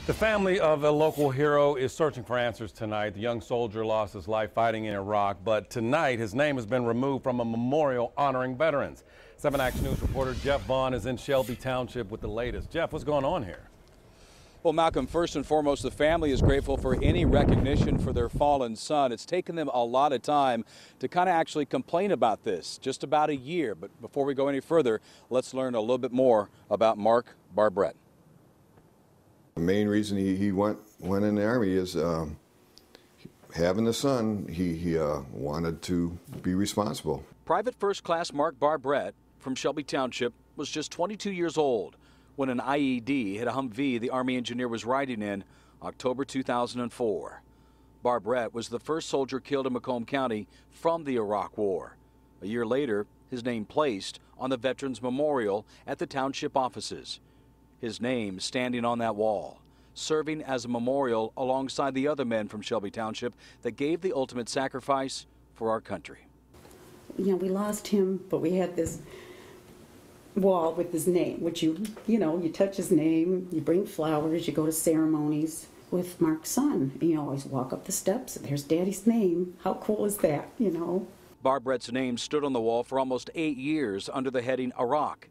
The family of a local hero is searching for answers tonight. The young soldier lost his life fighting in Iraq, but tonight his name has been removed from a memorial honoring veterans. 7 Action News reporter Jeff Vaughn is in Shelby Township with the latest. Jeff, what's going on here? Well, Malcolm, first and foremost, the family is grateful for any recognition for their fallen son. It's taken them a lot of time to kind of actually complain about this, just about a year. But before we go any further, let's learn a little bit more about Mark Barbrett. The main reason he went in the Army is having a son. He wanted to be responsible. Private First Class Mark Barbrett from Shelby Township was just 22 years old when an IED hit a Humvee the Army engineer was riding in October 2004. Barbrett was the first soldier killed in Macomb County from the Iraq War. A year later, his name placed on the Veterans Memorial at the township offices. His name standing on that wall, serving as a memorial alongside the other men from Shelby Township that gave the ultimate sacrifice for our country. You know, we lost him, but we had this wall with his name, which you touch his name, you bring flowers, you go to ceremonies with Mark's son. And you always walk up the steps, and there's Daddy's name. How cool is that, you know? Barbrett's name stood on the wall for almost 8 years under the heading Iraq.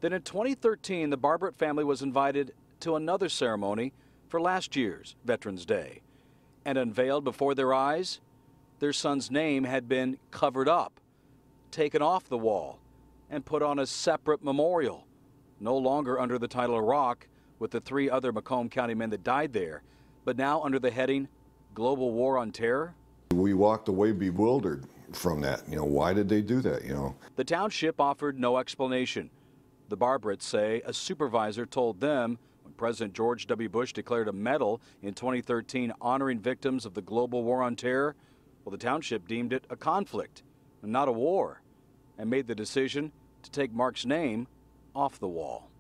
Then in 2013, the Barbrett family was invited to another ceremony for last year's Veterans Day. And unveiled before their eyes, their son's name had been covered up, taken off the wall, and put on a separate memorial, no longer under the title Iraq with the 3 other Macomb County men that died there, but now under the heading Global War on Terror. We walked away bewildered from that. You know, why did they do that, you know? The township offered no explanation. The Barbretts say a supervisor told them when President George W. Bush declared a medal in 2013 honoring victims of the global war on terror, well, the township deemed it a conflict and not a war, and made the decision to take Mark's name off the wall.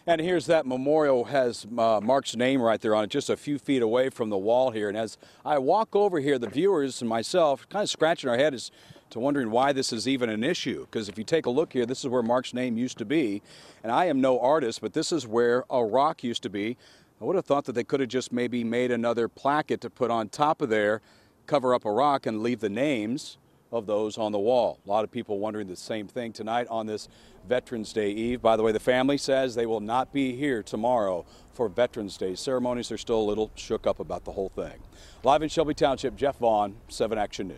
And here's that memorial, has Mark's name right there on it, just a few feet away from the wall here. And as I walk over here, the viewers and myself kind of scratching our head as to wondering why this is even an issue. Because if you take a look here, this is where Mark's name used to be. And I am no artist, but this is where Iraq used to be. I would have thought that they could have just maybe made another plaque to put on top of there, cover up Iraq, and leave the names of those on the wall. A lot of people wondering the same thing tonight on this Veterans Day Eve. By the way, the family says they will not be here tomorrow for Veterans Day ceremonies. They're still a little shook up about the whole thing. Live in Shelby Township, Jeff Vaughn, 7 Action News.